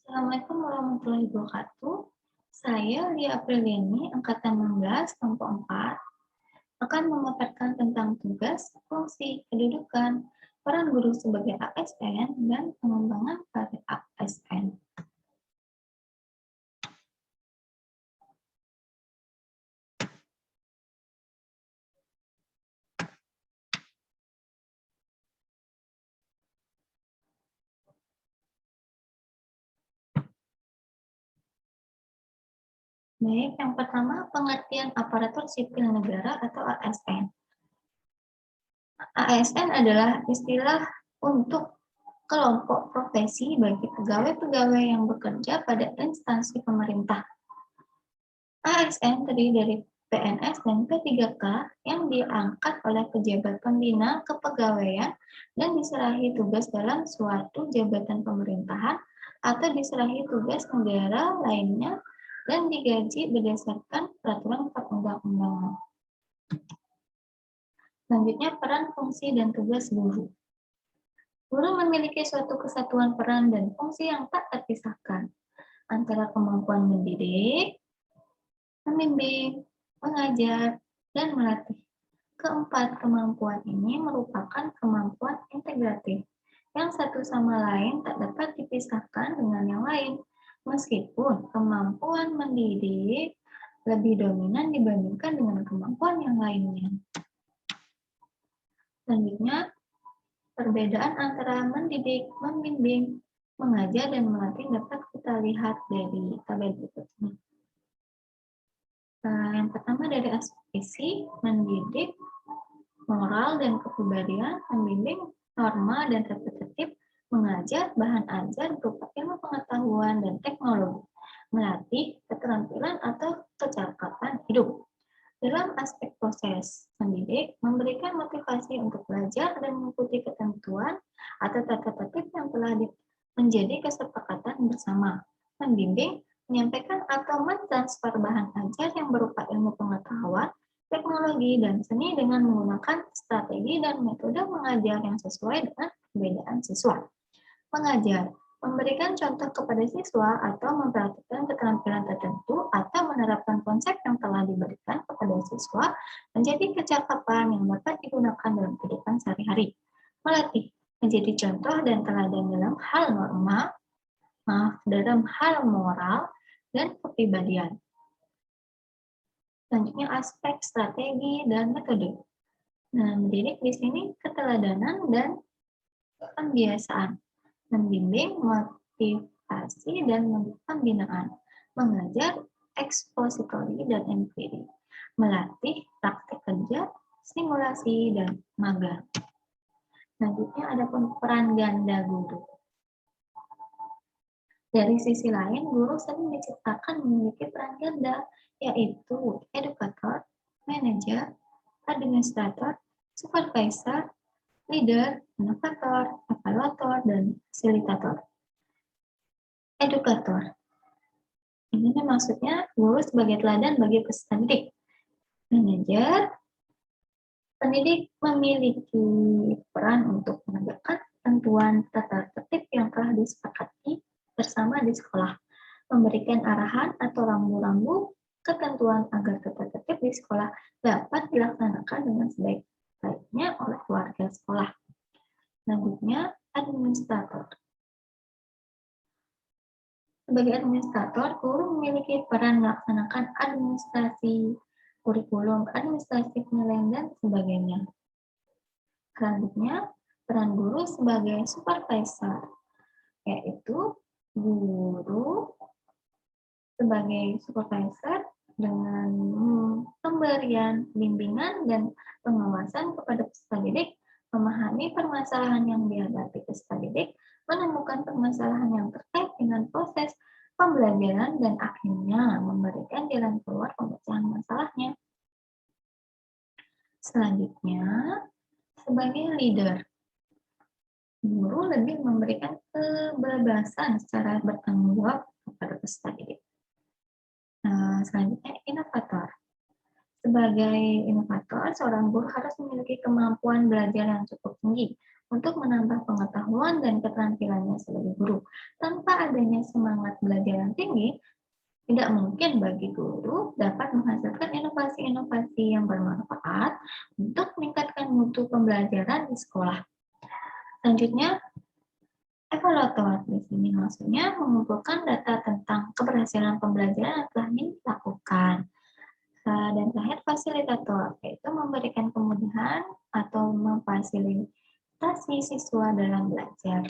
Assalamualaikum warahmatullahi wabarakatuh. Saya Lia Apriliani, angkatan 16, kelompok 4, akan memaparkan tentang tugas, fungsi, kedudukan, peran guru sebagai ASN, dan pengembangan karir ASN. Baik, yang pertama pengertian aparatur sipil negara atau ASN. ASN adalah istilah untuk kelompok profesi bagi pegawai-pegawai yang bekerja pada instansi pemerintah. ASN terdiri dari PNS dan P3K yang diangkat oleh pejabat pembina kepegawaian dan diserahi tugas dalam suatu jabatan pemerintahan atau diserahi tugas negara lainnya dan digaji berdasarkan peraturan perundang-undangan. Selanjutnya, peran, fungsi, dan tugas guru. Guru memiliki suatu kesatuan peran dan fungsi yang tak terpisahkan antara kemampuan mendidik, membimbing, mengajar, dan melatih. Keempat kemampuan ini merupakan kemampuan integratif, yang satu sama lain tak dapat dipisahkan dengan yang lain, meskipun kemampuan mendidik lebih dominan dibandingkan dengan kemampuan yang lainnya. Selanjutnya, perbedaan antara mendidik, membimbing, mengajar, dan melatih dapat kita lihat dari tabel berikut ini. Yang pertama dari aspek isi, mendidik, moral dan kepribadian, membimbing, norma dan tata tertib, mengajar, bahan ajar berupa ilmu pengetahuan dan teknologi, melatih keterampilan atau kecakapan hidup. Dalam aspek proses, mendidik memberikan motivasi untuk belajar dan mengikuti ketentuan atau tata tertib yang telah menjadi kesepakatan bersama. Membimbing menyampaikan atau mentransfer bahan ajar yang berupa ilmu pengetahuan, teknologi, dan seni dengan menggunakan strategi dan metode mengajar yang sesuai dengan perbedaan siswa. Mengajar memberikan contoh kepada siswa atau memperhatikan keterampilan tertentu atau menerapkan konsep yang telah diberikan kepada siswa menjadi kecakapan yang dapat digunakan dalam kehidupan sehari-hari. Melatih menjadi contoh dan teladan dalam hal moral dan kepribadian. Selanjutnya aspek strategi dan metode. Nah, mendidik di sini keteladanan dan pembiasaan. Membimbing, motivasi, dan pembinaan. Mengajar, ekspositori, dan empiri. Melatih, praktik kerja, simulasi, dan magang. Selanjutnya ada peran ganda guru. Dari sisi lain, guru sering diciptakan memiliki peran ganda, yaitu edukator, manajer, administrator, supervisor, leader, inovator, evaluator, dan fasilitator. Edukator. Ini maksudnya guru sebagai teladan bagi peserta didik. Manajer, pendidik memiliki peran untuk menegakkan ketentuan tata tertib yang telah disepakati bersama di sekolah, memberikan arahan atau rambu-rambu ketentuan agar tata tertib di sekolah dapat dilaksanakan dengan sebaik-baiknya oleh warga sekolah. Selanjutnya, administrator. Sebagai administrator, guru memiliki peran melaksanakan administrasi kurikulum, administrasi penilaian, dan sebagainya. Selanjutnya, peran guru sebagai supervisor, yaitu guru sebagai supervisor dengan pemberian bimbingan dan pengawasan kepada peserta didik, memahami permasalahan yang dihadapi peserta didik, menemukan permasalahan yang terkait dengan proses pembelajaran, dan akhirnya memberikan jalan keluar pemecahan masalahnya. Selanjutnya, sebagai leader, guru lebih memberikan kebebasan secara bertanggung jawab kepada peserta didik. Selanjutnya, inovator. Sebagai inovator, seorang guru harus memiliki kemampuan belajar yang cukup tinggi untuk menambah pengetahuan dan keterampilannya sebagai guru. Tanpa adanya semangat belajar yang tinggi, tidak mungkin bagi guru dapat menghasilkan inovasi-inovasi yang bermanfaat untuk meningkatkan mutu pembelajaran di sekolah. Selanjutnya, evaluator di sini maksudnya mengumpulkan data tentang keberhasilan pembelajaran yang telah dilakukan. Dan terakhir, fasilitator, yaitu memberikan kemudahan atau memfasilitasi siswa dalam belajar.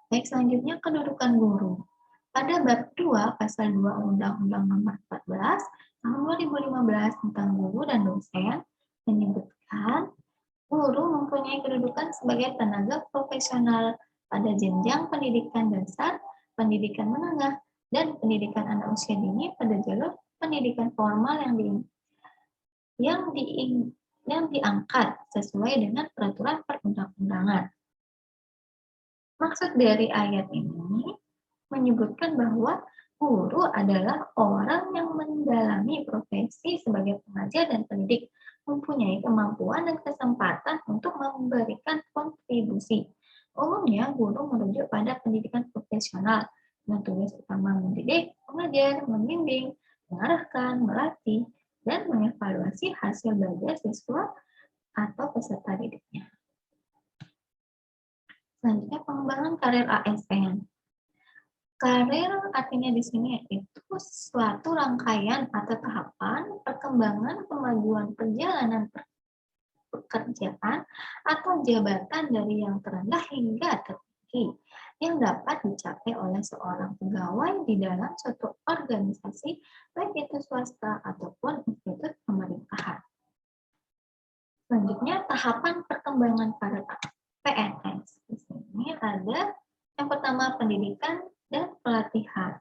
Baik, selanjutnya kedudukan guru. Pada bab 2 pasal 2 Undang-Undang Nomor 14 tahun 2015 tentang guru dan dosen menyebutkan guru mempunyai kedudukan sebagai tenaga profesional pada jenjang pendidikan dasar, pendidikan menengah, dan pendidikan anak usia dini pada jalur pendidikan formal yang diangkat sesuai dengan peraturan perundang-undangan. Maksud dari ayat ini menyebutkan bahwa guru adalah orang yang mendalami profesi sebagai pengajar dan pendidik, mempunyai kemampuan dan kesempatan untuk memberikan kontribusi. Umumnya, guru merujuk pada pendidikan profesional, dengan tugas utama mendidik, mengajar, membimbing, mengarahkan, melatih, dan mengevaluasi hasil belajar siswa atau peserta didiknya. Selanjutnya, pengembangan karir ASN. Karir artinya di sini itu suatu rangkaian atau tahapan perkembangan kemajuan perjalanan pekerjaan atau jabatan dari yang terendah hingga tertinggi yang dapat dicapai oleh seorang pegawai di dalam suatu organisasi, baik itu swasta ataupun institut pemerintahan. Selanjutnya, tahapan perkembangan karir PNS. Di sini ada yang pertama pendidikan dan pelatihan.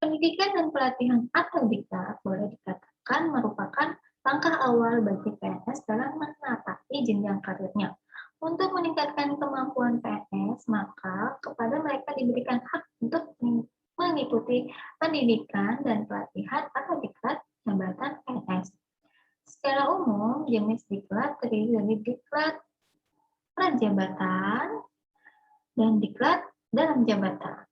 Pendidikan dan pelatihan atau diklat boleh dikatakan merupakan langkah awal bagi PNS dalam menapaki jenjang karirnya. Untuk meningkatkan kemampuan PNS, maka kepada mereka diberikan hak untuk mengikuti pendidikan dan pelatihan atau diklat jabatan PNS. Secara umum, jenis diklat terdiri dari diklat prajabatan dan diklat dalam jabatan.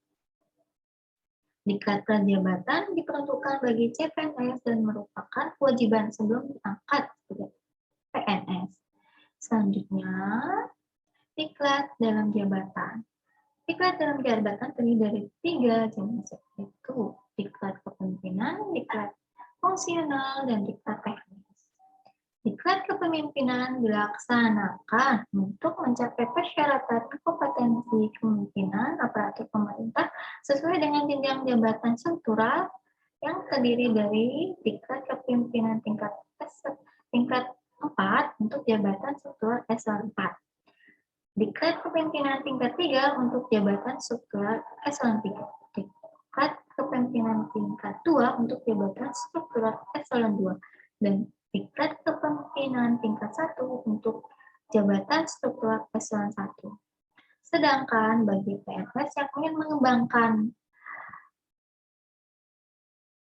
Diklat prajabatan diperuntukkan bagi CPNS dan merupakan kewajiban sebelum diangkat sebagai PNS. Selanjutnya, diklat dalam jabatan. Diklat dalam jabatan terdiri dari 3 jenis, yaitu diklat kepemimpinan, diklat fungsional, dan diklat teknis. Diklat kepemimpinan dilaksanakan untuk mencapai persyaratan kompetensi kepemimpinan aparatur pemerintah sesuai dengan jenjang jabatan struktural yang terdiri dari diklat kepemimpinan tingkat 4 untuk jabatan struktural eselon 4. Diklat kepemimpinan tingkat 3 untuk jabatan struktural eselon 3. Diklat kepemimpinan tingkat 2 untuk jabatan struktural eselon 2. Dan diklat kepemimpinan tingkat 1 untuk jabatan struktural eselon 1. Sedangkan bagi PNS yang ingin mengembangkan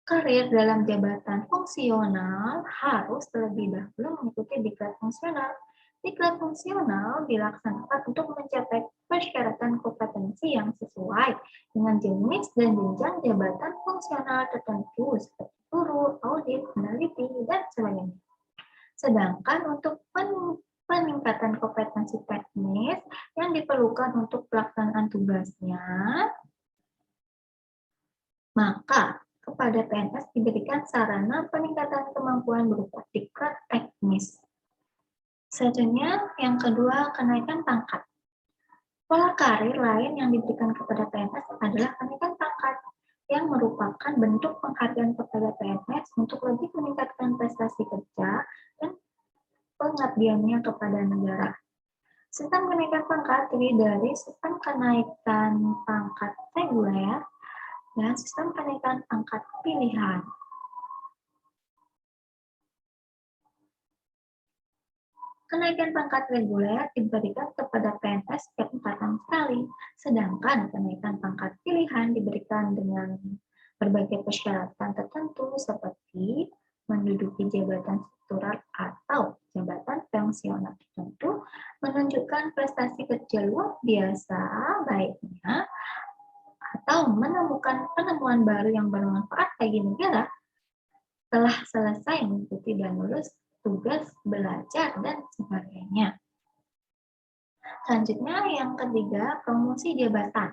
karir dalam jabatan fungsional harus terlebih dahulu mengikuti diklat fungsional. Diklat fungsional dilaksanakan untuk mencapai persyaratan kompetensi yang sesuai dengan jenis dan jenjang jabatan fungsional tertentu seperti guru, audit, peneliti, dan sebagainya. Sedangkan untuk peningkatan kompetensi teknis yang diperlukan untuk pelaksanaan tugasnya, maka kepada PNS diberikan sarana peningkatan kemampuan berupa diklat teknis. Selanjutnya, yang kedua, kenaikan pangkat. Pola karir lain yang diberikan kepada PNS adalah kenaikan pangkat, yang merupakan bentuk penghargaan kepada PNS untuk lebih meningkatkan prestasi kerja dan pengabdiannya kepada negara. Sistem kenaikan pangkat terdiri dari sistem kenaikan pangkat reguler dan sistem kenaikan pangkat pilihan. Kenaikan pangkat reguler diberikan kepada PNS setiap 4 tahun sekali, sedangkan kenaikan pangkat pilihan diberikan dengan berbagai persyaratan tertentu seperti menduduki jabatan struktural atau jabatan fungsional tertentu menunjukkan prestasi kerja luar biasa baiknya atau menemukan penemuan baru yang bermanfaat bagi negara telah selesai mengikuti dan lulus tugas belajar dan sebagainya. Selanjutnya yang ketiga, promosi jabatan.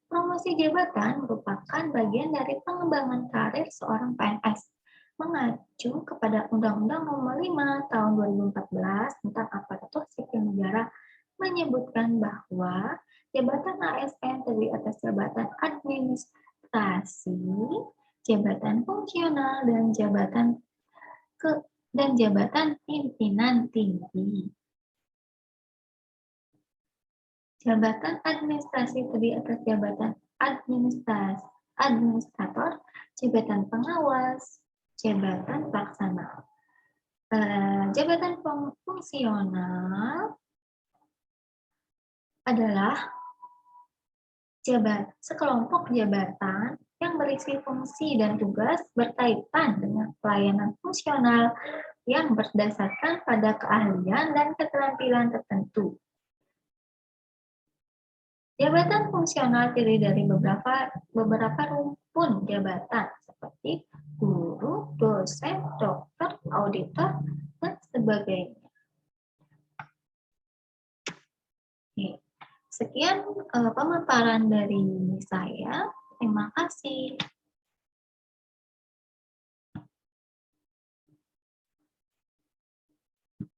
Promosi jabatan merupakan bagian dari pengembangan karir seorang PNS. Mengacu kepada Undang-Undang Nomor 5 Tahun 2014 tentang Aparatur Sipil Negara menyebutkan bahwa jabatan ASN terdiri atas jabatan administrasi, jabatan fungsional, dan jabatan pimpinan tinggi. Jabatan administrasi terdiri atas jabatan administrator, jabatan pengawas, jabatan pelaksana. Jabatan fungsional adalah sekelompok jabatan yang berisi fungsi dan tugas berkaitan dengan pelayanan fungsional yang berdasarkan pada keahlian dan keterampilan tertentu. Jabatan fungsional terdiri dari beberapa rumpun jabatan seperti guru, dosen, dokter, auditor, dan sebagainya. Oke. Sekian pemaparan dari saya. Terima kasih.